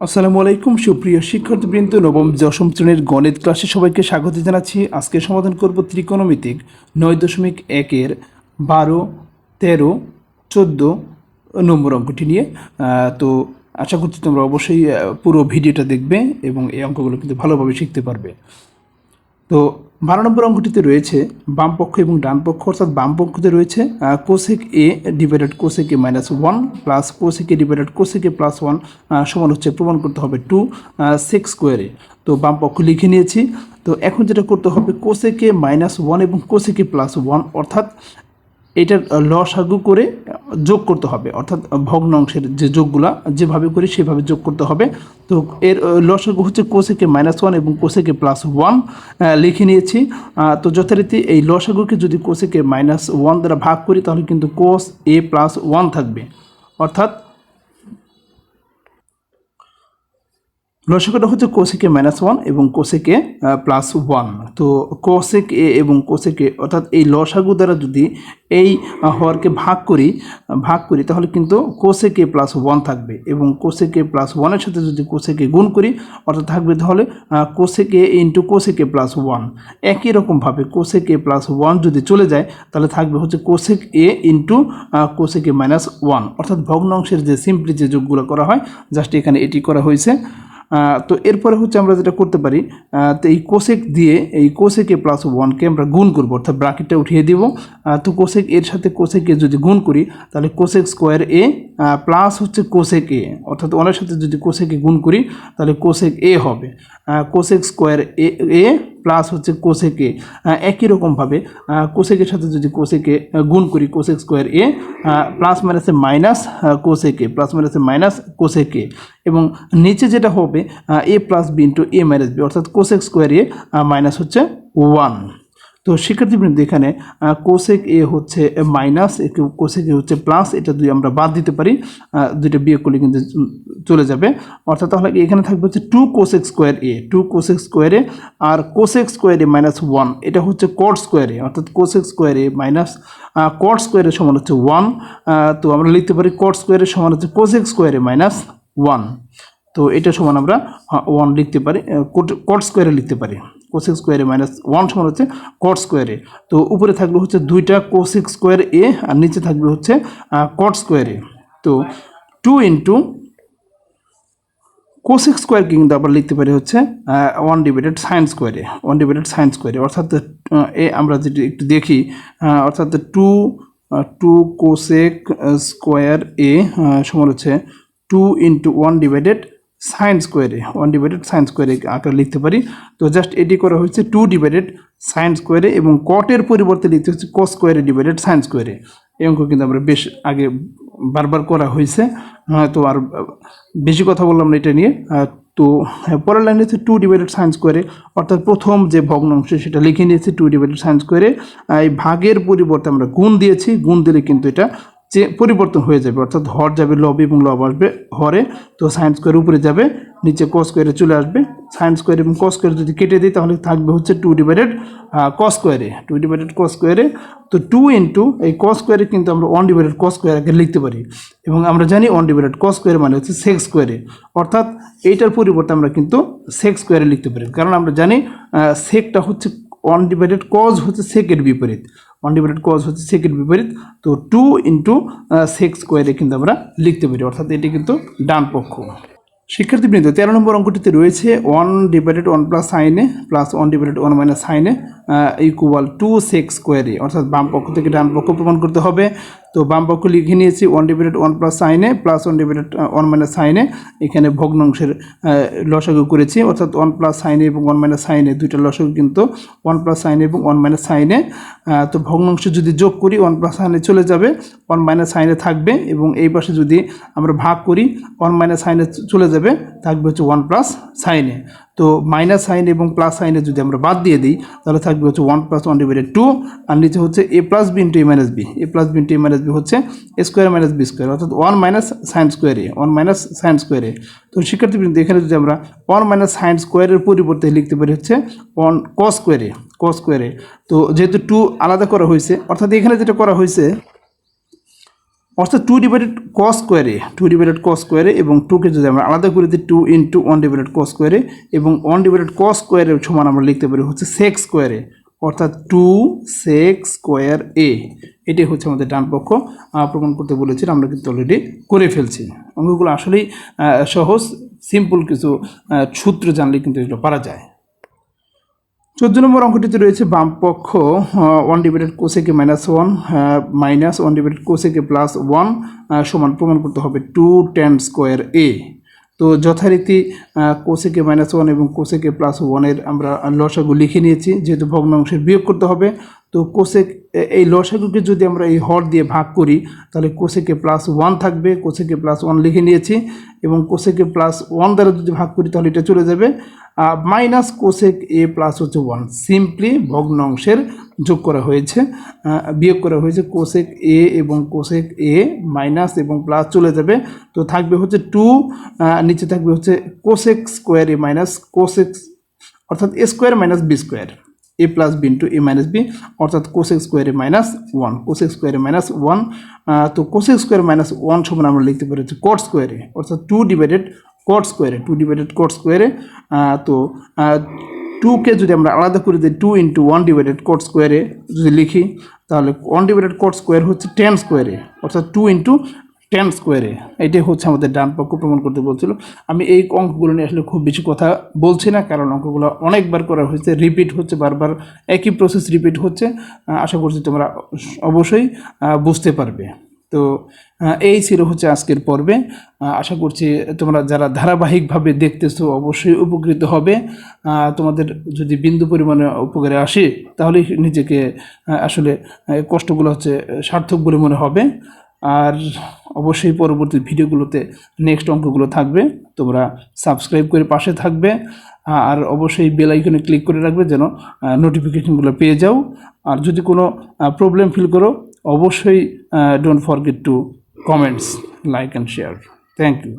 আসসালামু আলাইকুম সুপ্রিয় শিক্ষার্থীবৃন্দ, নবম দশম শ্রেণীর গণিত ক্লাসে সবাইকে স্বাগত জানাচ্ছি। আজকে সমাধান করব ত্রিকোণমিতিক 9.1-এর 12, 13, 14 নম্বর অঙ্কটি নিয়ে। তো আশা করছি তোমরা অবশ্যই পুরো ভিডিওটা দেখবে এবং এই অঙ্কগুলো কিন্তু ভালোভাবে শিখতে পারবে। তো 12 নম্বর অঙ্কটিতে রয়েছে বাম পক্ষ এবং ডান পক্ষ, অর্থাৎ বাম পক্ষতে রয়েছে কোসেক এ ডিভাইডেড কোসেক এ -1 প্লাস কোসেক এ ডিভাইডেড কোসেক এ +1 সমান হচ্ছে প্রমাণ করতে হবে 2 সেক স্কোয়ারে। তো বাম পক্ষ লিখে নিয়েছি। তো এখন যেটা করতে হবে কোসেক এ -1 এবং কোসেক এ +1, অর্থাৎ এটার লসাগু করে যোগ করতে হবে, অর্থাৎ ভগ্নাংশের যে যোগগুলা যেভাবে করি সেভাবে যোগ করতে হবে। তো এর লসাগু হচ্ছে কোসেকে -1 এবং কোসেকে +1 লিখে নিয়েছি। তো যথারীতি এই লসাগুকে যদি কোসেকে -1 দ্বারা ভাগ করি তাহলে কিন্তু কোস এ +1 থাকবে, অর্থাৎ লসাগুটা হচ্ছে কোসেকে -1 এবং কোসেকে +1। তো কোসেক এ এবং কোসেক এ, অর্থাৎ এই লসাগু দ্বারা যদি এই হরকে ভাগ করি তাহলে কিন্তু কোসেকে +1 থাকবে, এবং কোসেকে +1-এর সাথে যদি কোসেকে গুণ করি অর্থাৎ থাকবে তাহলে কোসেকে ইন্টু কোসেকে +1। একই রকমভাবে কোসেকে +1 যদি চলে যায় তাহলে থাকবে হচ্ছে কোসেক এ ইন্টু কোসেকে -1, অর্থাৎ ভগ্নাংশের যে সিম্পলি যে যোগগুলো করা হয় জাস্ট এখানে এটি করা হয়েছে। তো এরপরে হচ্ছে আমরা যেটা করতে পারি, তো এই কোসেক দিয়ে এই কোসেকে +1কে আমরা গুণ করব, অর্থাৎ ব্র্যাকেটটা উঠিয়ে দিব। তো কোসেক এর সাথে কোসেকে যদি গুণ করি তাহলে কোসেক স্কোয়ার এ প্লাস হচ্ছে কোসেক এ, অর্থাৎ ওনার সাথে যদি কোসেকে গুণ করি তাহলে কোসেক এ হবে। কোসেক স্কোয়ার এ প্লাস হচ্ছে কোসেকে, একই রকমভাবে কোসেকের সাথে যদি কোসেকে গুণ করি কোসেক স্কোয়ার এ প্লাস মাইনাসে মাইনাস কোসেকে, প্লাস মাইনাসে মাইনাস কোসেকে, এবং নিচে যেটা হবে এ প্লাস বি ইন্টু এ মাইনাস বি, অর্থাৎ কোসেক স্কোয়ার এ মাইনাস হচ্ছে 1। তো শিক্ষার্থীবৃন্দ এখানে কোসেক এ হচ্ছে মাইনাস, কোসেক এ হচ্ছে প্লাস, এটা দুই আমরা বাদ দিতে পারি, দুইটা বিয়োগ করলে কিন্তু চলে যাবে, অর্থাৎ তাহলে এখানে থাকবে হচ্ছে 2 কোসেক স্কোয়ার এ, 2 কোসেক স্কোয়ার এ, আর কোসেক স্কোয়ার এ -1 এটা হচ্ছে কট স্কোয়ার এ, অর্থাৎ কোসেক স্কোয়ার এ মাইনাস কট স্কোয়ার এর সমান হচ্ছে 1। তো আমরা লিখতে পারি কট স্কোয়ার এর সমান হচ্ছে কোসেক স্কোয়ার এ -1। তো এটা সমান আমরা 1 লিখতে পারি, কট স্কোয়ারে লিখতে পারি, কোসেক স্কোয়ারে -1 সমান হচ্ছে কট স্কোয়ারে। তো উপরে থাকবে হচ্ছে দুইটা কোসেক স্কোয়ার এ আর নিচে থাকবে হচ্ছে কট স্কোয়ারে। তো 2 ইন্টু কোসেক স্কোয়ার কিন্তু আবার লিখতে পারি হচ্ছে 1 ডিভাইডেড সাইন স্কোয়ারে, 1 ডিভাইডেড সাইন স্কোয়ারে, অর্থাৎ এ আমরা যদি একটু দেখি, অর্থাৎ 2 কোসেক স্কোয়ার এ সমান হচ্ছে 2 ইন্টু 1 ডিভাইডেড সাইন স্কোয়ারে, 1 ডিভাইডেড সাইন স্কোয়ারে আকারে লিখতে পারি। তো জাস্ট এটি করা হয়েছে 2 ডিভাইডেড সাইন স্কোয়ারে, এবং কটের পরিবর্তে লিখতে হচ্ছে কস স্কোয়ারে ডিভাইডেড সাইন স্কোয়ারে। এই অঙ্ক কিন্তু আমরা বেশ আগে বারবার করা হয়েছে, তো আর বেশি কথা বললাম না এটা নিয়ে। তো পরের লাইনে হচ্ছে 2 ডিভাইডেড সাইন স্কোয়ারে, অর্থাৎ প্রথম যে ভগ্নাংশ সেটা লিখে নিয়েছি 2 ডিভাইডেড সাইন স্কোয়ারে। এই ভাগের পরিবর্তে আমরা গুণ দিয়েছি, গুণ দিলে কিন্তু এটা যে পরিবর্তন হয়ে যাবে, অর্থাৎ হর যাবে লবে এবং লব আসবে হরে, তো সাইন স্কোয়ার উপরে যাবে, নিচে কস স্কোয়ারে চলে আসবে। সাইন স্কোয়ার এবং কস স্কোয়ার যদি কেটে দিই তাহলে থাকবে হচ্ছে 2 ডিভাইডেড কস স্কোয়ারে, 2 ডিভাইডেড কস স্কোয়ারে। তো 2 ইন্টু এই কস স্কোয়ারে কিন্তু আমরা 1 ডিভাইডেড কস স্কোয়ার আগে লিখতে পারি, এবং আমরা জানি 1 ডিভাইডেড কস স্কোয়ার মানে হচ্ছে সেক স্কোয়ারে, অর্থাৎ এইটার পরিবর্তে আমরা কিন্তু সেক স্কোয়ারে লিখতে পারি, কারণ আমরা জানি সেকটা হচ্ছে 1 ডিভাইডেড কজ হচ্ছে সেকের বিপরীত, 1 ডিভাইডেড কজ হচ্ছে সেকের বিপরীত। তো 2 ইন্টু সেক স্কোয়ারে কিন্তু আমরা লিখতে পারি, অর্থাৎ এটি কিন্তু ডান পক্ষ। শিক্ষার্থীবৃন্দ 13 নম্বর অঙ্কটিতে রয়েছে 1 ডিভাইডেড 1 প্লাস সাইন এ প্লাস 1 ডিভাইডেড 1 মাইনাস সাইন এ ইকুয়াল 2 সেক স্কোয়ার এ, অর্থাৎ বাম পক্ষ থেকে ডান পক্ষ প্রমাণ করতে হবে। তো বাম পক্ষ লিখে নিয়েছি 1 ডিভাইডেড 1 প্লাস সাইন এ প্লাস 1 ডিভাইডেড 1 মাইনাস সাইন এ, এখানে ভগ্নাংশের লসাগু করেছি, অর্থাৎ 1 প্লাস সাইন এ এবং 1 মাইনাস সাইন এ দুইটা লসাগু কিন্তু 1 প্লাস সাইন এবং 1 মাইনাস সাইন এ। তো ভগ্নাংশ যদি যোগ করি 1 প্লাস সাইন এ চলে যাবে, 1 মাইনাস সাইন এ থাকবে, এবং এই পাশে যদি আমরা ভাগ করি 1 মাইনাস সাইন এ চলে যাবে, থাকবে হচ্ছে 1 প্লাস সাইন এ। তো মাইনাস সাইন এবং প্লাস সাইনে যদি আমরা বাদ দিয়ে দিই তাহলে থাকবে হচ্ছে 1 প্লাস 1 ডিভাইডেড 2, আর নিচে হচ্ছে এ প্লাস বি ইন্টু এ মাইনাস বি, এ প্লাস বি ইন্টু এ মাইনাস বি হচ্ছে এ স্কোয়ার মাইনাস বি স্কোয়ার, অর্থাৎ 1 মাইনাস সাইন স্কোয়ার এ, 1 মাইনাস সাইন স্কোয়ার এ। তো শিক্ষার্থীবৃন্দ এখানে যদি আমরা 1 মাইনাস সাইন স্কোয়ারের পরিবর্তে লিখতে পারি হচ্ছে 1 কস স্কোয়ার এ, কস স্কোয়ার এ। তো যেহেতু 2 আলাদা করা হয়েছে, অর্থাৎ এখানে যেটা করা হয়েছে অর্থাৎ 2 ডিভাইডেড কস স্কোয়ারে এবং 2কে যদি আমরা আলাদা করে দিই 2 ইন্টু 1 ডিভাইডেড কস স্কোয়ারে এবং 1 ডিভাইডেড কস স্কোয়ারের সমান আমরা লিখতে পারি হচ্ছে সেক স্কোয়ারে, অর্থাৎ 2 সেক স্কোয়ার এ। এটাই হচ্ছে আমাদের ডান পক্ষ। প্রমাণ করতে বলেছিলাম, আমরা কিন্তু অলরেডি করে ফেলছি। অঙ্কগুলো আসলেই সহজ, সিম্পল কিছু সূত্র জানলে কিন্তু এগুলো পারা যায়। 14 নম্বর অঙ্কটিতে রয়েছে বাম পক্ষ 1 divided cosec -1 minus 1 divided cosec +1 সমান প্রমাণ করতে হবে 2 tan স্কোয়ার এ। তো যথারীতি কোসেকে -1 এবং কোসেকে +1 আমরা লসাগু লিখে নিয়েছি, যেহেতু ভগ্নাংশের বিয়োগ করতে হবে। তো কোসেক এই লসাগুকে যদি আমরা এই হর দিয়ে ভাগ করি তাহলে কোসেকে +1 থাকবে, কোসেকে +1 লিখে নিয়েছি এবং কোসেকে +1 দ্বারা যদি ভাগ করি তাহলে এটা চলে যাবে মাইনাস কোসেক এ প্লাস হচ্ছে 1, সিম্পলি ভগ্নাংশের যোগ করা হয়েছে, বিয়োগ করা হয়েছে। কোসেক এ এবং কোসেক এ মাইনাস এবং প্লাস চলে যাবে, তো থাকবে হচ্ছে 2, নিচে থাকবে হচ্ছে কোসেক স্কোয়ার এ মাইনাস কোসেক, অর্থাৎ এ স্কোয়ার মাইনাস বি স্কোয়ার, এ প্লাস বি ইন্টু এ মাইনাস বি, অর্থাৎ কোসেক স্কোয়ারে -1, কোসেক স্কোয়ারে -1। তো কোসেক স্কোয়ার -1 সমান আমরা লিখতে পারি হচ্ছে কট স্কোয়ারে, অর্থাৎ 2 ডিভাইডেড কট স্কোয়ারে। তো 2কে যদি আমরা আলাদা করে দিই 2 ইন্টু 1 ডিভাইডেড কট স্কোয়ারে যদি লিখি তাহলে 1 ডিভাইডেড কট স্কোয়ার হচ্ছে 10 স্কোয়ারে, অর্থাৎ 2 ইন্টু 10 স্কোয়ারে। এটাই হচ্ছে আমাদের ডান পক্ষ প্রমাণ করতে বলছিল। আমি এই অঙ্কগুলো নিয়ে আসলে খুব বেশি কথা বলছি না, কারণ অঙ্কগুলো অনেকবার করা হয়েছে, রিপিট হচ্ছে, বারবার একই প্রসেস রিপিট হচ্ছে। আশা করছি তোমরা অবশ্যই বুঝতে পারবে। তো এই ছিল হচ্ছে আজকের পর্বে। আশা করছি তোমরা যারা ধারাবাহিকভাবে দেখতেছো অবশ্যই উপকৃত হবে। তোমাদের যদি বিন্দু পরিমাণে উপকারে আসে তাহলে নিজেকে আসলে কষ্টগুলো হচ্ছে সার্থক বলে মনে হবে। আর অবশ্যই পরবর্তী ভিডিওগুলোতে নেক্সট অঙ্কগুলো থাকবে, তোমরা সাবস্ক্রাইব করে পাশে থাকবে আর অবশ্যই বেল আইকনে ক্লিক করে রাখবে যেন নোটিফিকেশনগুলো পেয়ে যাও। আর যদি কোনো প্রবলেম ফিল করো অবশ্যই don't forget to comments, like and share. Thank you.